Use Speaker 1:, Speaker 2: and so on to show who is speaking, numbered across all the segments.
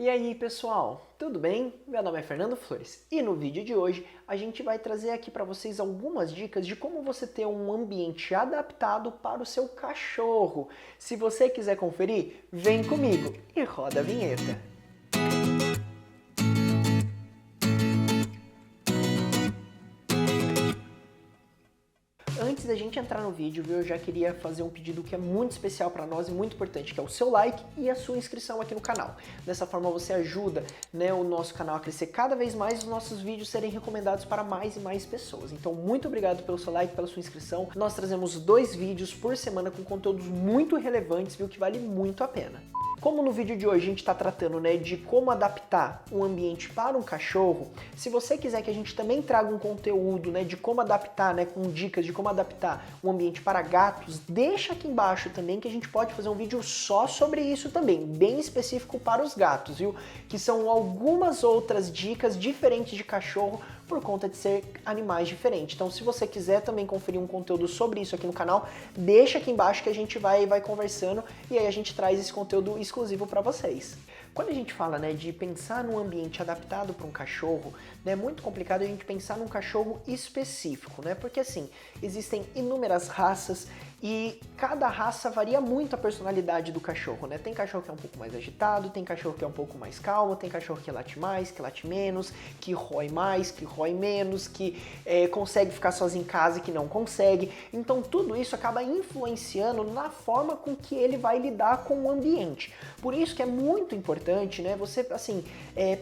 Speaker 1: E aí pessoal, tudo bem? Meu nome é Fernando Flores e no vídeo de hoje a gente vai trazer aqui para vocês algumas dicas de como você ter um ambiente adaptado para o seu cachorro. Se você quiser conferir, vem comigo e roda a vinheta. Antes da gente entrar no vídeo, eu já queria fazer um pedido que é muito especial para nós e muito importante, que é o seu like e a sua inscrição aqui no canal. Dessa forma você ajuda, o nosso canal a crescer cada vez mais e os nossos vídeos serem recomendados para mais e mais pessoas. Então muito obrigado pelo seu like, pela sua inscrição. Nós trazemos 2 vídeos por semana com conteúdos muito relevantes, viu, que vale muito a pena. Como no vídeo de hoje a gente está tratando de como adaptar um ambiente para um cachorro, se você quiser que a gente também traga um conteúdo de como adaptar, com dicas de como adaptar um ambiente para gatos, deixa aqui embaixo também que a gente pode fazer um vídeo só sobre isso também, bem específico para os gatos, viu? Que são algumas outras dicas diferentes de cachorro por conta de ser animais diferentes. Então se você quiser também conferir um conteúdo sobre isso aqui no canal, deixa aqui embaixo que a gente vai conversando e aí a gente traz esse conteúdo exclusivo para vocês. Quando a gente fala de pensar num ambiente adaptado para um cachorro, é muito complicado a gente pensar num cachorro específico, porque assim, existem inúmeras raças e cada raça varia muito a personalidade do cachorro, Tem cachorro que é um pouco mais agitado, tem cachorro que é um pouco mais calmo, tem cachorro que late mais, que late menos, que rói mais, que rói menos, que consegue ficar sozinho em casa e que não consegue. Então tudo isso acaba influenciando na forma com que ele vai lidar com o ambiente. Por isso que é muito importante, você assim,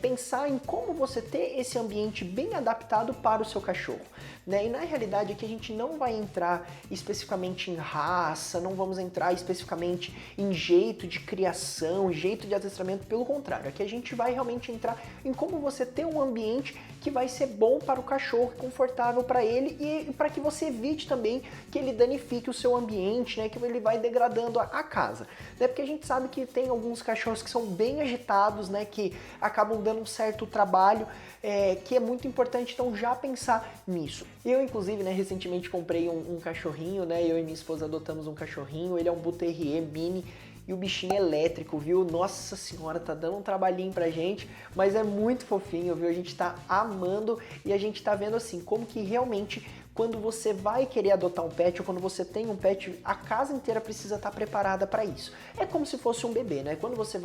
Speaker 1: pensar em como você ter esse ambiente bem adaptado para o seu cachorro. E na realidade aqui a gente não vai entrar especificamente em raça, não vamos entrar especificamente em jeito de criação, jeito de adestramento, pelo contrário, aqui a gente vai realmente entrar em como você ter um ambiente que vai ser bom para o cachorro, confortável para ele e para que você evite também que ele danifique o seu ambiente, que ele vai degradando a casa. Porque a gente sabe que tem alguns cachorros que são bem agitados, que acabam dando um certo trabalho, que é muito importante então já pensar nisso. Eu inclusive recentemente comprei um cachorrinho, eu e minha esposa adotamos um cachorrinho, ele é um Bull Terrier mini, e o bichinho é elétrico, viu? Nossa senhora, tá dando um trabalhinho pra gente, mas é muito fofinho, viu? A gente tá amando e a gente tá vendo assim, como que realmente quando você vai querer adotar um pet ou quando você tem um pet, a casa inteira precisa estar preparada para isso. É como se fosse um bebê, Quando você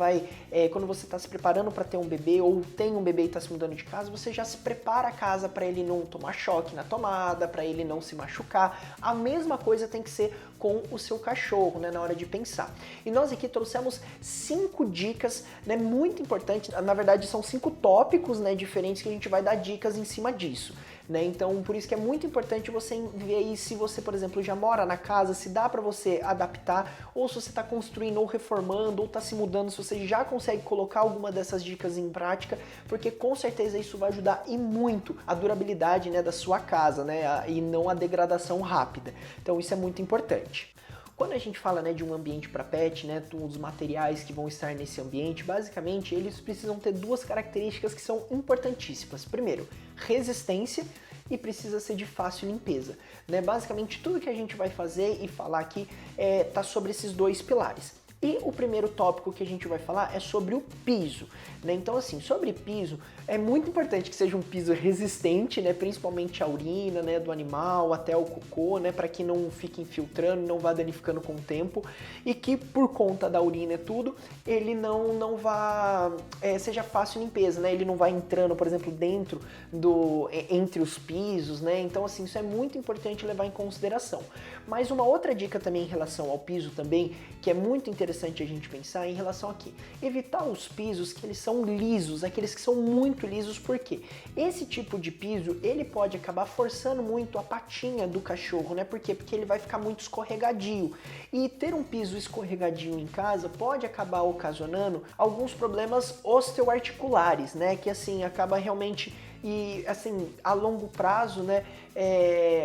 Speaker 1: quando você está se preparando para ter um bebê ou tem um bebê e está se mudando de casa, você já se prepara a casa para ele não tomar choque na tomada, para ele não se machucar. A mesma coisa tem que ser com o seu cachorro, na hora de pensar. E nós aqui trouxemos 5 dicas, muito importantes, na verdade são 5 tópicos, diferentes que a gente vai dar dicas em cima disso. Então, por isso que é muito importante você ver aí se você, por exemplo, já mora na casa, se dá para você adaptar, ou se você está construindo ou reformando, ou está se mudando, se você já consegue colocar alguma dessas dicas em prática, porque com certeza isso vai ajudar e muito a durabilidade da sua casa, e não a degradação rápida. Então isso é muito importante. Quando a gente fala de um ambiente para pet, dos materiais que vão estar nesse ambiente, basicamente eles precisam ter 2 características que são importantíssimas. Primeiro, resistência e precisa ser de fácil limpeza. Basicamente tudo que a gente vai fazer e falar aqui tá sobre esses 2 pilares. E o primeiro tópico que a gente vai falar é sobre o piso, Então assim, sobre piso, é muito importante que seja um piso resistente, principalmente a urina, do animal, até o cocô, para que não fique infiltrando, não vá danificando com o tempo, e que por conta da urina e tudo, ele não vá, seja fácil limpeza, Ele não vai entrando, por exemplo, dentro entre os pisos, Então assim, isso é muito importante levar em consideração. Mas uma outra dica também em relação ao piso também, que é muito interessante a gente pensar em relação aqui, evitar os pisos que eles são lisos, aqueles que são muito lisos, porque esse tipo de piso, ele pode acabar forçando muito a patinha do cachorro, Por quê? Porque ele vai ficar muito escorregadio, e ter um piso escorregadio em casa pode acabar ocasionando alguns problemas osteoarticulares, que assim, acaba realmente e assim, a longo prazo,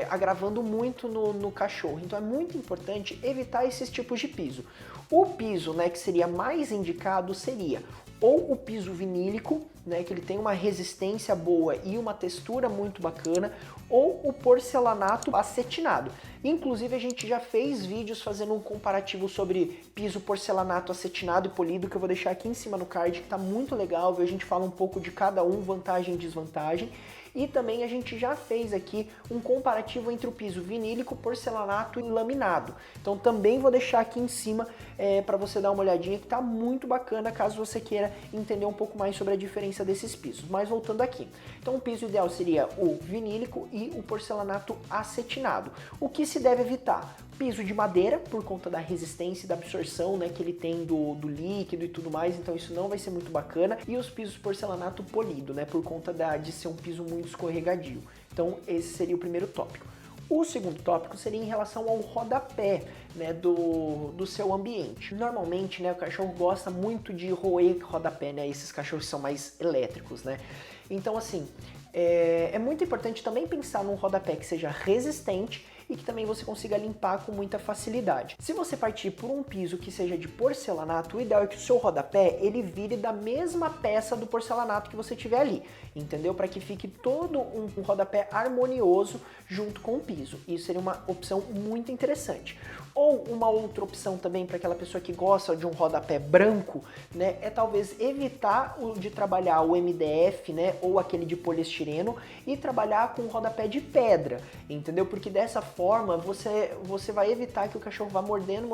Speaker 1: agravando muito no cachorro. Então é muito importante evitar esses tipos de piso. O piso, que seria mais indicado seria ou o piso vinílico, que ele tem uma resistência boa e uma textura muito bacana, ou o porcelanato acetinado. Inclusive a gente já fez vídeos fazendo um comparativo sobre piso porcelanato, acetinado e polido, que eu vou deixar aqui em cima no card, que tá muito legal, viu? A gente fala um pouco de cada um, vantagem e desvantagem. E também a gente já fez aqui um comparativo entre o piso vinílico, porcelanato e laminado. Então também vou deixar aqui em cima para você dar uma olhadinha, que tá muito bacana caso você queira entender um pouco mais sobre a diferença desses pisos. Mas voltando aqui, então o piso ideal seria o vinílico e o porcelanato acetinado. O que se deve evitar? Piso de madeira, por conta da resistência e da absorção, né, que ele tem do líquido e tudo mais, então isso não vai ser muito bacana. E os pisos porcelanato polido, né, por conta de ser um piso muito escorregadio. Então esse seria o primeiro tópico. O segundo tópico seria em relação ao rodapé, né, do seu ambiente. Normalmente, né, o cachorro gosta muito de roer rodapé, né, esses cachorros são mais elétricos, né. Então assim, é muito importante também pensar num rodapé que seja resistente e que também você consiga limpar com muita facilidade. Se você partir por um piso que seja de porcelanato, o ideal é que o seu rodapé ele vire da mesma peça do porcelanato que você tiver ali, entendeu? Para que fique todo um rodapé harmonioso junto com o piso. Isso seria uma opção muito interessante. Ou uma outra opção também para aquela pessoa que gosta de um rodapé branco, né, é talvez evitar de trabalhar o MDF, né, ou aquele de poliestireno e trabalhar com um rodapé de pedra, entendeu? Porque dessa forma você vai evitar que o cachorro vá mordendo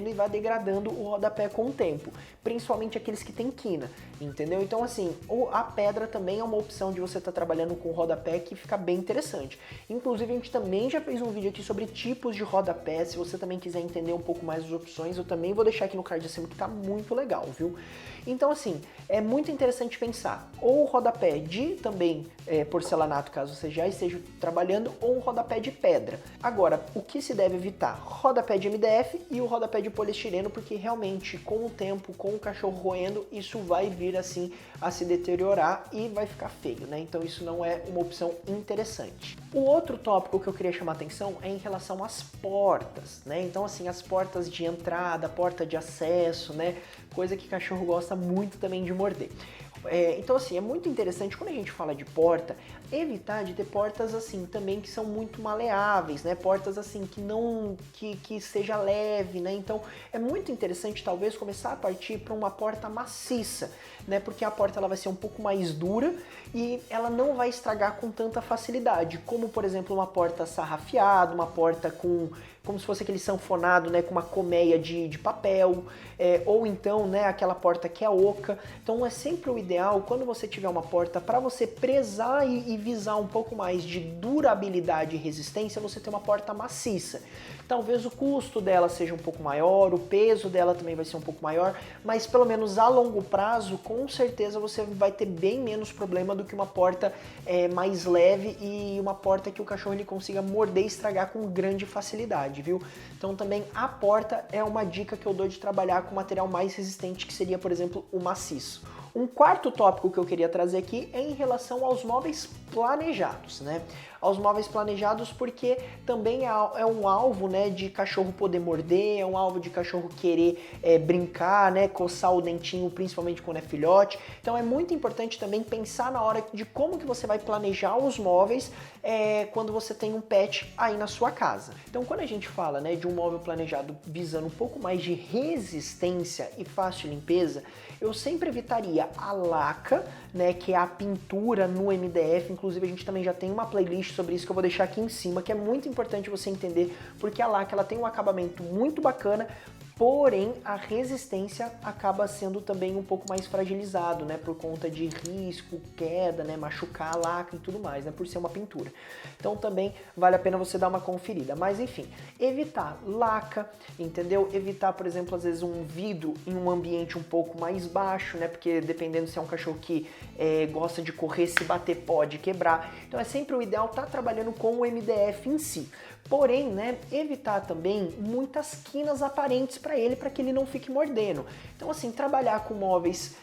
Speaker 1: e vá degradando o rodapé com o tempo, principalmente aqueles que tem quina, entendeu? Então assim, a pedra também é uma opção de você estar trabalhando com rodapé que fica bem interessante. Inclusive a gente também já fez um vídeo aqui sobre tipos de rodapé, se você também quiser entender um pouco mais as opções, eu também vou deixar aqui no card acima, que tá muito legal, viu? Então assim, é muito interessante pensar ou o rodapé de também porcelanato, caso você já esteja trabalhando, ou um rodapé de pedra. Agora, o que se deve evitar? Rodapé de MDF e o rodapé de poliestireno, porque realmente com o tempo, com o cachorro roendo, isso vai vir assim a se deteriorar e vai ficar feio, né? Então isso não é uma opção interessante. O outro tópico que eu queria chamar a atenção é em relação às portas, né? Então assim, as portas de entrada, porta de acesso, né? Coisa que cachorro gosta muito também de morder. Então assim, é muito interessante quando a gente fala de porta, evitar de ter portas assim também que são muito maleáveis, né? Portas assim que seja leve, né? Então é muito interessante talvez começar a partir para uma porta maciça, né? Porque a porta ela vai ser um pouco mais dura e ela não vai estragar com tanta facilidade, como por exemplo uma porta sarrafiada, uma porta como se fosse aquele sanfonado, né, com uma colmeia de papel, ou então, né, aquela porta que é oca. Então é sempre o ideal, quando você tiver uma porta, para você prezar e visar um pouco mais de durabilidade e resistência, você ter uma porta maciça. Talvez o custo dela seja um pouco maior, o peso dela também vai ser um pouco maior, mas pelo menos a longo prazo, com certeza você vai ter bem menos problema do que uma porta mais leve e uma porta que o cachorro ele consiga morder e estragar com grande facilidade, viu? Então também a porta é uma dica que eu dou de trabalhar com material mais resistente, que seria, por exemplo, o maciço. Um quarto tópico que eu queria trazer aqui é em relação aos móveis planejados, né? Aos móveis planejados porque também é um alvo, né, de cachorro poder morder, é um alvo de cachorro querer brincar, né, coçar o dentinho, principalmente quando é filhote. Então é muito importante também pensar na hora de como que você vai planejar os móveis quando você tem um pet aí na sua casa. Então quando a gente fala, né, de um móvel planejado visando um pouco mais de resistência e fácil limpeza, eu sempre evitaria a laca, né, que é a pintura no MDF. Inclusive a gente também já tem uma playlist sobre isso que eu vou deixar aqui em cima, que é muito importante você entender, porque a laca ela tem um acabamento muito bacana, porém a resistência acaba sendo também um pouco mais fragilizado, né, por conta de risco, queda, né, machucar a laca e tudo mais, né, por ser uma pintura. Então também vale a pena você dar uma conferida, mas enfim, evitar laca, entendeu? Evitar, por exemplo, às vezes um vidro em um ambiente um pouco mais baixo, né, porque dependendo se é um cachorro que gosta de correr, se bater pode quebrar. Então é sempre o ideal estar trabalhando com o MDF em si. Porém, né, evitar também muitas quinas aparentes para ele, para que ele não fique mordendo. Então assim, trabalhar com móveis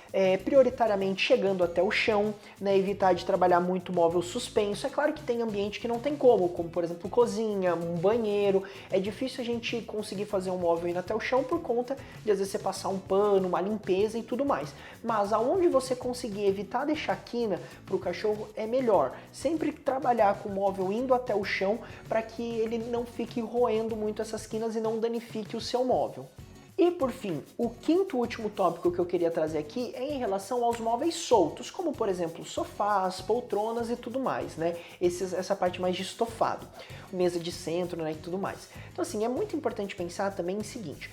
Speaker 1: prioritariamente chegando até o chão, né, evitar de trabalhar muito móvel suspenso. É claro que tem ambiente que não tem como por exemplo cozinha, um banheiro, é difícil a gente conseguir fazer um móvel indo até o chão por conta de às vezes você passar um pano, uma limpeza e tudo mais. Mas aonde você conseguir evitar deixar quina para o cachorro é melhor. Sempre trabalhar com o móvel indo até o chão para que ele não fique roendo muito essas quinas e não danifique o seu móvel. E por fim, o quinto e último tópico que eu queria trazer aqui é em relação aos móveis soltos, como por exemplo sofás, poltronas e tudo mais, né? Essa parte mais de estofado, mesa de centro, né, e tudo mais. Então assim, é muito importante pensar também em seguinte,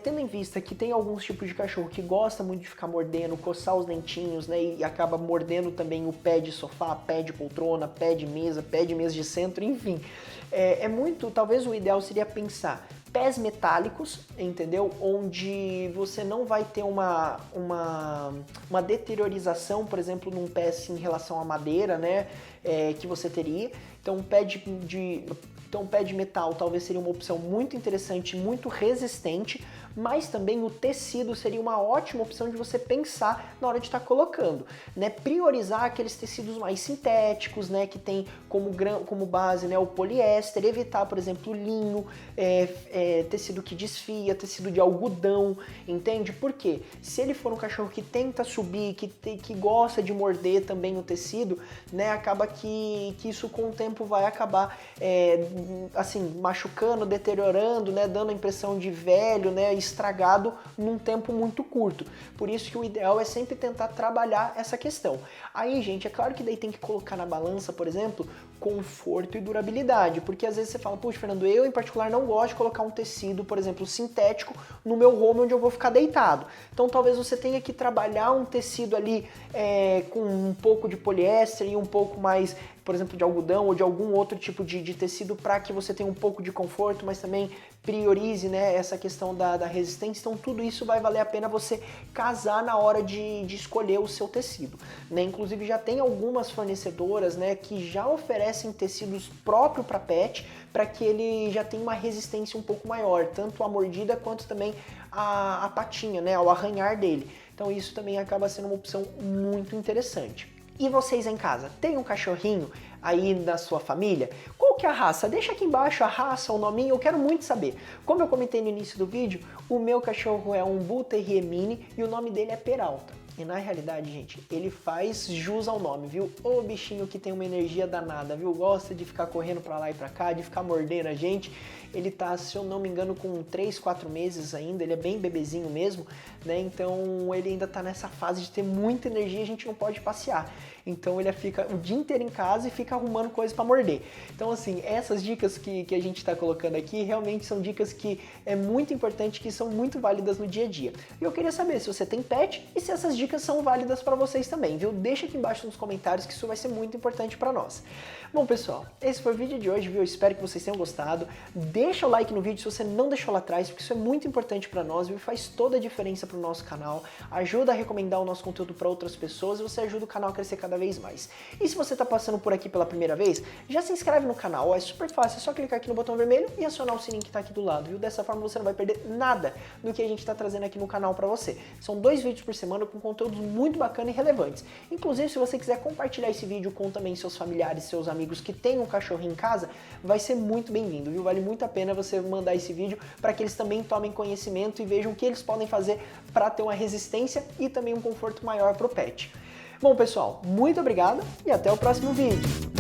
Speaker 1: tendo em vista que tem alguns tipos de cachorro que gosta muito de ficar mordendo, coçar os dentinhos, né, e acaba mordendo também o pé de sofá, pé de poltrona, pé de mesa de centro, enfim. Talvez o ideal seria pensar pés metálicos, entendeu? Onde você não vai ter uma deteriorização, por exemplo, num pé assim, em relação à madeira, né? Que você teria. Então, um pé de metal talvez seria uma opção muito interessante, muito resistente, mas também o tecido seria uma ótima opção de você pensar na hora de estar colocando, né? Priorizar aqueles tecidos mais sintéticos, né? Que tem como base, né, o poliéster, evitar, por exemplo, o linho, tecido que desfia, tecido de algodão, entende? Por quê? Se ele for um cachorro que tenta subir, que gosta de morder também o tecido, né? Acaba que isso com o tempo vai acabar assim, machucando, deteriorando, né, dando a impressão de velho, né, estragado num tempo muito curto. Por isso que o ideal é sempre tentar trabalhar essa questão. Aí, gente, é claro que daí tem que colocar na balança, por exemplo, conforto e durabilidade, porque às vezes você fala, puxa, Fernando, eu em particular não gosto de colocar um tecido, por exemplo, sintético no meu home onde eu vou ficar deitado. Então talvez você tenha que trabalhar um tecido ali com um pouco de poliéster e um pouco mais, por exemplo, de algodão ou de algum outro tipo de tecido para que você tenha um pouco de conforto, mas também priorize, né, essa questão da resistência. Então tudo isso vai valer a pena você casar na hora de escolher o seu tecido, né? Inclusive já tem algumas fornecedoras, né, que já oferecem tecidos próprios para pet, para que ele já tenha uma resistência um pouco maior, tanto à mordida quanto também à patinha, né, ao arranhar dele. Então isso também acaba sendo uma opção muito interessante. E vocês em casa, tem um cachorrinho aí da sua família? Qual que é a raça? Deixa aqui embaixo a raça, o nominho, eu quero muito saber. Como eu comentei no início do vídeo, o meu cachorro é um Bull Terrier Mini e o nome dele é Peralta. E na realidade, gente, ele faz jus ao nome, viu? Ô bichinho que tem uma energia danada, viu? Gosta de ficar correndo pra lá e pra cá, de ficar mordendo a gente. Ele tá, se eu não me engano, com 3, 4 meses ainda, ele é bem bebezinho mesmo, né? Então ele ainda tá nessa fase de ter muita energia e a gente não pode passear. Então ele fica o dia inteiro em casa e fica arrumando coisas para morder. Então assim, essas dicas que a gente está colocando aqui realmente são dicas que é muito importante, que são muito válidas no dia a dia. E eu queria saber se você tem pet e se essas dicas são válidas para vocês também, viu? Deixa aqui embaixo nos comentários que isso vai ser muito importante para nós. Bom pessoal, esse foi o vídeo de hoje, viu? Eu espero que vocês tenham gostado. Deixa o like no vídeo se você não deixou lá atrás, porque isso é muito importante para nós, viu? Faz toda a diferença para o nosso canal, ajuda a recomendar o nosso conteúdo para outras pessoas e você ajuda o canal a crescer cada vez mais. E se você está passando por aqui pela primeira vez, já se inscreve no canal, ó, é super fácil, é só clicar aqui no botão vermelho e acionar o sininho que está aqui do lado, viu? Dessa forma você não vai perder nada do que a gente está trazendo aqui no canal para você. São 2 vídeos por semana com conteúdos muito bacanas e relevantes. Inclusive, se você quiser compartilhar esse vídeo com também seus familiares, seus amigos que têm um cachorrinho em casa, vai ser muito bem-vindo, viu? Vale muito a pena você mandar esse vídeo para que eles também tomem conhecimento e vejam o que eles podem fazer para ter uma resistência e também um conforto maior para o pet. Bom pessoal, muito obrigado e até o próximo vídeo.